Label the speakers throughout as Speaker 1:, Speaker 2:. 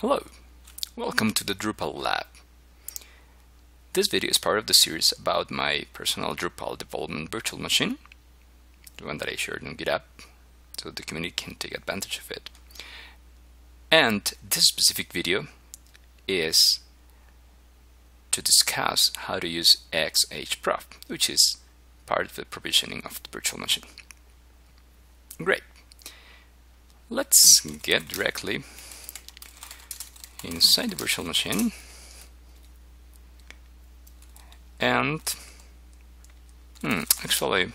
Speaker 1: Hello, welcome to the Drupal lab. This video is part of the series about my personal Drupal development virtual machine, the one that I shared on GitHub, so the community can take advantage of it. And this specific video is to discuss how to use XHProf, which is part of the provisioning of the virtual machine. Great. Let's get directly inside the virtual machine and actually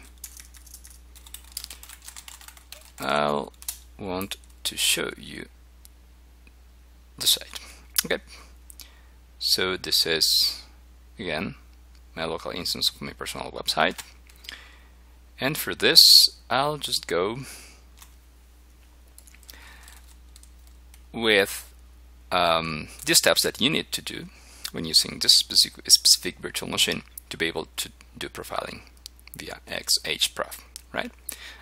Speaker 1: I'll want to show you the site. Okay, so this is again my local instance of my personal website, and for this I'll just go with the steps that you need to do when using this specific virtual machine to be able to do profiling via XHProf, right?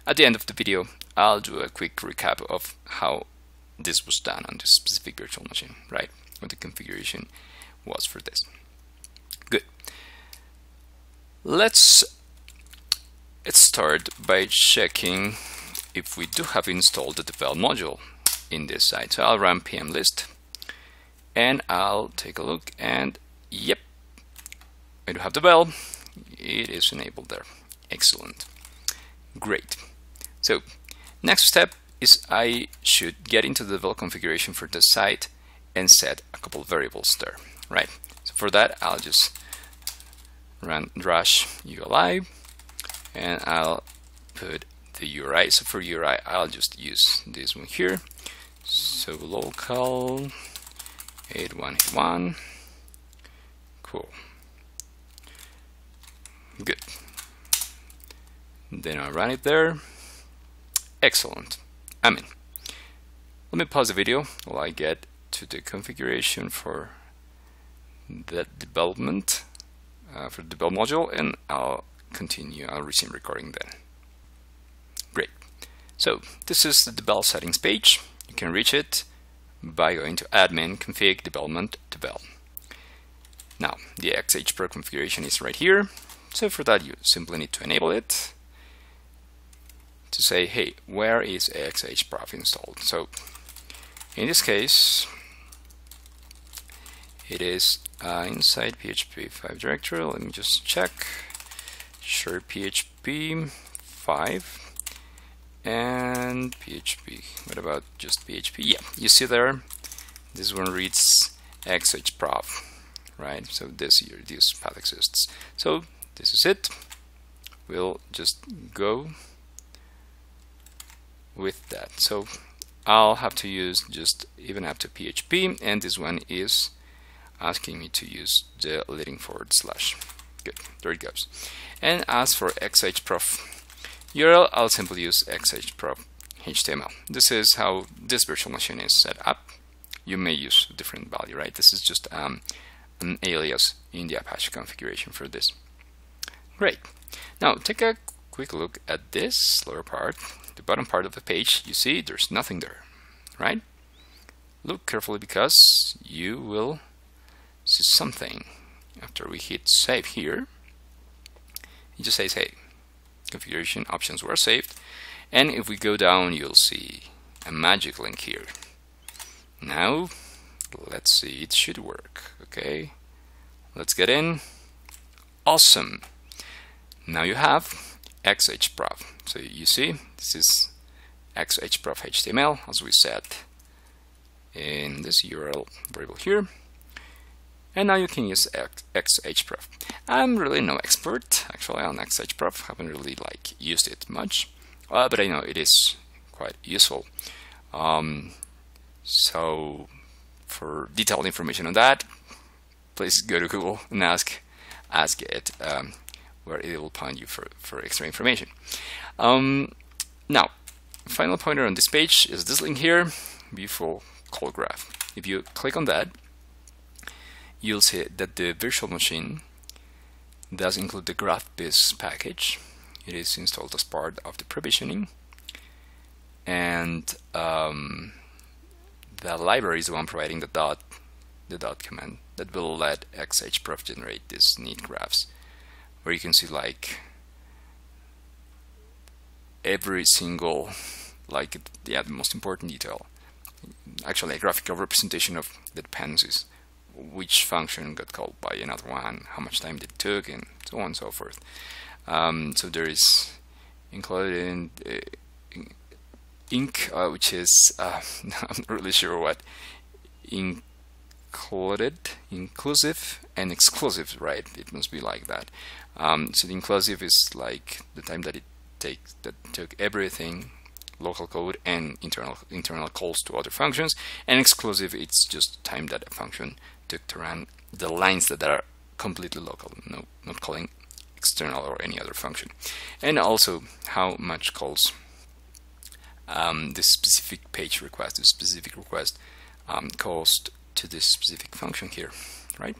Speaker 1: At the end of the video, I'll do a quick recap of how this was done on this specific virtual machine, right? What the configuration was for this. Good. Let's start by checking if we do have installed the Devel module in this site. So I'll run pm list and I'll take a look, and yep, I do have Devel. It is enabled there. Excellent. Great. So next step is I should get into the Devel configuration for the site and set a couple of variables there, right? So for that, I'll just run dash ULI and I'll put the URI. So for URI, I'll just use this one here. So local 8181. Cool. Good. Then I'll run it there. Excellent. Let me pause the video while I get to the configuration for that development for the Devel module, and I'll continue. I'll resume recording then. Great. So this is the Devel settings page. You can reach it by going to admin config development Devel. Now the XHProf configuration is right here. So for that, you simply need to enable it to say, hey, where is XHProf installed? So in this case, it is inside PHP 5 directory. Let me just check. Sure, PHP 5 and PHP. What about just PHP? Yeah, you see there, this one reads XHProf, right? So this path exists. So this is it. We'll just go with that. So I'll have to use just even up to PHP, and this one is asking me to use the leading /. Good, there it goes. And as for XHProf URL, I'll simply use XHProf HTML. This is how this virtual machine is set up. You may use a different value, right? This is just an alias in the Apache configuration for this. Great. Now take a quick look at this lower part, the bottom part of the page. You see there's nothing there, right? Look carefully because you will see something. After we hit save here, it just says, hey, configuration options were saved. And if we go down, you'll see a magic link here. Now let's see, it should work. Okay, let's get in. Awesome. Now you have XHProf. So you see this is XHProf HTML, as we said in this URL variable here. And now you can use XHProf. I'm really no expert actually on XHProf. Haven't really used it much, but I know it is quite useful. So for detailed information on that, please go to Google and ask it, where it will point you for extra information. Now, final pointer on this page is this link here, beautiful call graph. If you click on that, you'll see that the virtual machine does include the GraphBiz package. It is installed as part of the provisioning, and the library is the one providing the dot command that will let XHProf generate these neat graphs, where you can see like every single, like, the most important detail, actually a graphical representation of the dependencies, which function got called by another one, how much time it took, and so on and so forth. So there is included in inc, which is I'm not really sure what inclusive and exclusive, right? It must be like that. So the inclusive is like the time that took everything, local code and internal calls to other functions, and exclusive, it's just time that a function took to run the lines that are completely local, not calling external or any other function, and also how much calls this specific page request, this specific request calls to this specific function here, right?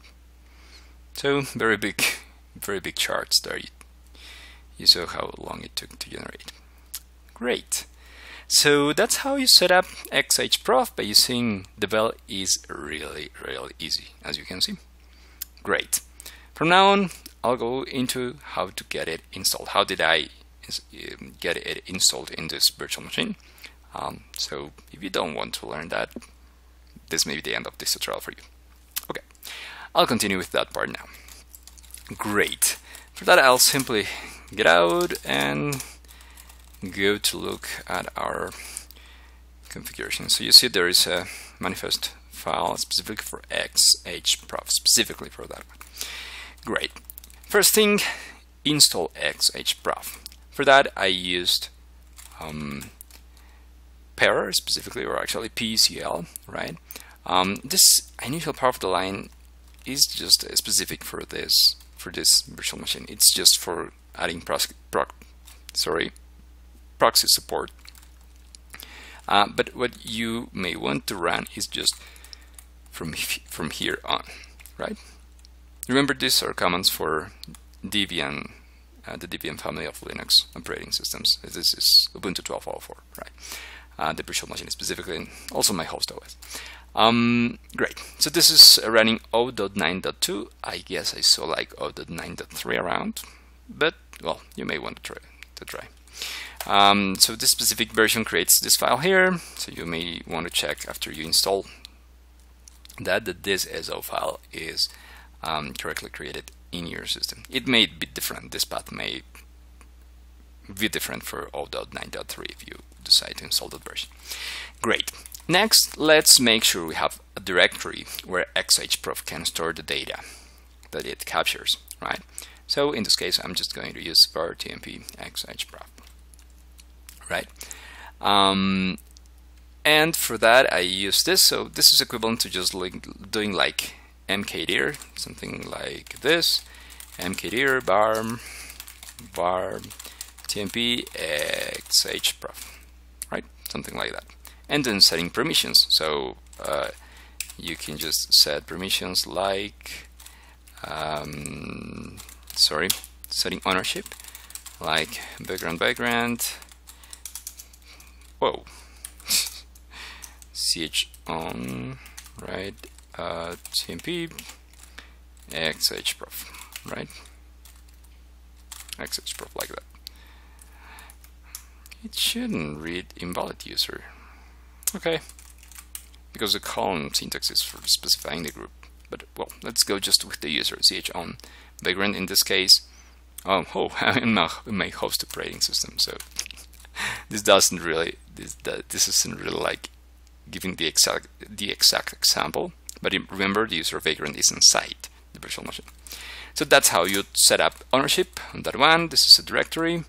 Speaker 1: So very big charts there. You saw how long it took to generate. Great. So that's how you set up XHProf by using Devel. Is really easy, as you can see. Great. From now on, I'll go into how to get it installed. How did I get it installed in this virtual machine? So if you don't want to learn that, this may be the end of this tutorial for you. Okay, I'll continue with that part now. Great. For that, I'll simply get out and go to look at our configuration. So you see there is a manifest file specifically for XHProf, specifically for that one. Great. First thing, install XHProf. For that, I used Pair specifically, or actually PCL, right? This initial part of the line is just specific for this virtual machine. It's just for adding proxy support. But what you may want to run is just from here on, right? Remember, these are commands for Debian, the Debian family of Linux operating systems. This is Ubuntu 12.04, right? The virtual machine specifically, and also my host OS. Great. So this is running 0.9.2. I guess I saw like 0.9.3 around, but well, you may want to try. So this specific version creates this file here. So you may want to check after you install that this SO file is correctly created in your system. It may be different. This path may be different for 0.9.3 if you decide to install that version. Great. Next, let's make sure we have a directory where XHProf can store the data that it captures, right? So in this case, I'm just going to use var tmp XHProf, right? And for that, I use this. So this is equivalent to just doing like mkdir, something like this, mkdir var tmp XHProf, right? Something like that. And then setting permissions. So you can just set permissions like, setting ownership, like background, whoa, ch on, right, tmp XHProf, right, XHProf like that. It shouldn't read invalid user. Okay, because the column syntax is for specifying the group. But well, let's go just with the user, ch on background in this case. I'm in my host operating system, so this isn't really like giving the exact example. But remember, the user vagrant is inside the virtual machine. So that's how you set up ownership on that one. This is a directory.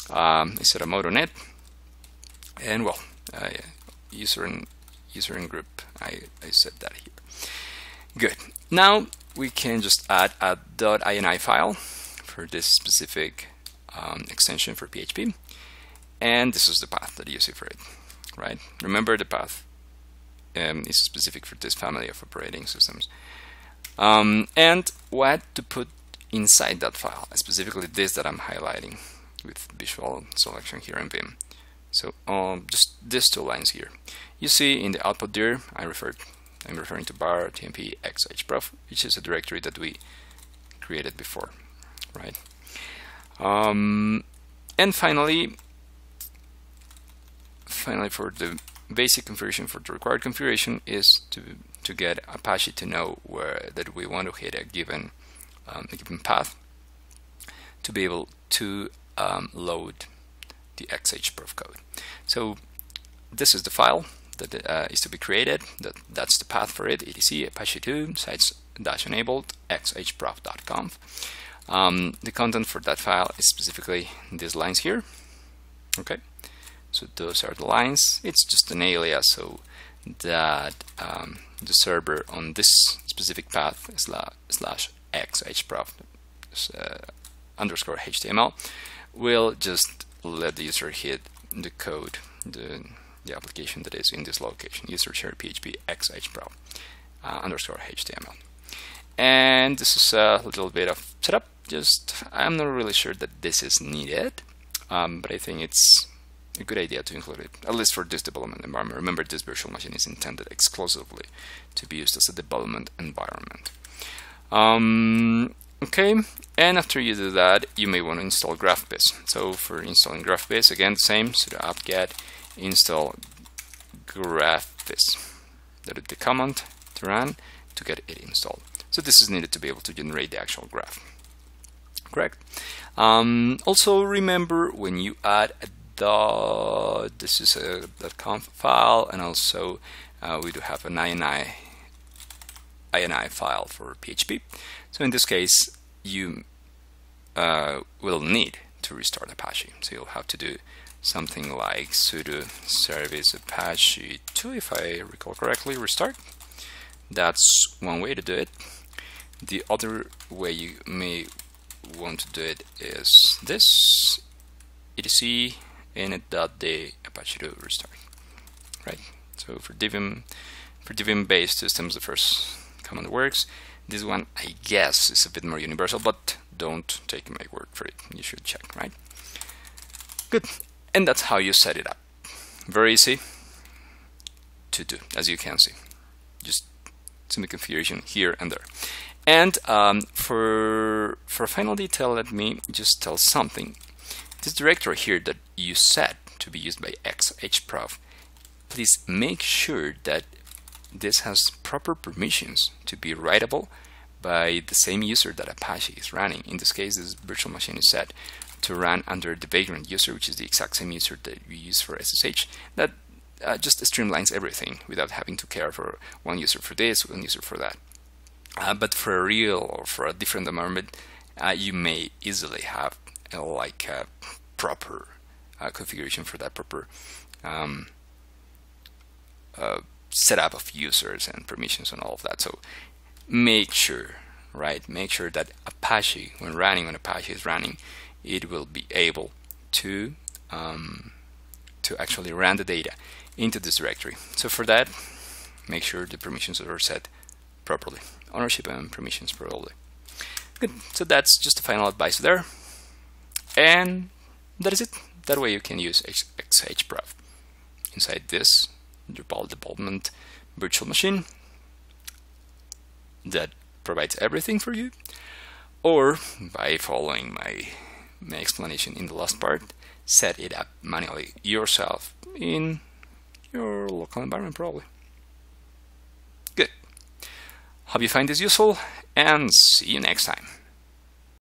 Speaker 1: I set a mode on it, and well, user and group, I set that here. Good. Now we can just add a .ini file for this specific extension for PHP, and this is the path that you see for it, right? Remember, the path is specific for this family of operating systems, and what to put inside that file, specifically this that I'm highlighting with visual selection here in Vim. So just these two lines here. You see in the output there, I'm referring to bar tmp XHProf, which is a directory that we created before, right? And finally, for the basic configuration, for the required configuration is to get Apache to know that we want to hit a given path to be able to load the XHProf code. So this is the file that is to be created. That's the path for it. etc apache2 sites-enabled xhprof.conf. The content for that file is specifically these lines here. Okay, so those are the lines. It's just an alias so that the server on this specific path /xhprof underscore HTML will just let the user hit the code, the application that is in this location, user share PHP XHProf underscore HTML. And this is a little bit of setup. I'm not really sure that this is needed, but I think it's a good idea to include it, at least for this development environment. Remember, this virtual machine is intended exclusively to be used as a development environment. Okay, and after you do that, you may want to install GraphBiz. So for installing GraphBiz, again, the same, sudo apt-get install GraphBiz. That is the command to run to get it installed. So this is needed to be able to generate the actual graph. Correct. Also remember, when you add this is a .conf file, and also we do have an ini file for PHP. So in this case, you will need to restart Apache. So you'll have to do something like sudo service apache2, if I recall correctly, restart. That's one way to do it. The other way you may want to do it is this, etc init.d apache2 restart, right? So for Debian-based systems, the first command works. This one, I guess, is a bit more universal, but don't take my word for it. You should check, right? Good. And that's how you set it up. Very easy to do, as you can see. Just some configuration here and there. And for final detail, let me just tell something. This directory here that you set to be used by XHProf, please make sure that this has proper permissions to be writable by the same user that Apache is running. In this case, this virtual machine is set to run under the background user, which is the exact same user that we use for SSH. That just streamlines everything without having to care for one user for this, one user for that. But for a real or for a different environment, you may easily have like a proper configuration for that, proper setup of users and permissions and all of that. So make sure, right? Make sure that Apache, when Apache is running, it will be able to actually run the data into this directory. So for that, make sure the permissions are set properly. Ownership and permissions probably. Good. So that's just the final advice there. And that is it. That way you can use XHProf inside this Drupal development virtual machine that provides everything for you, or by following my explanation in the last part, set it up manually yourself in your local environment probably. Good. Hope you find this useful, and see you next time.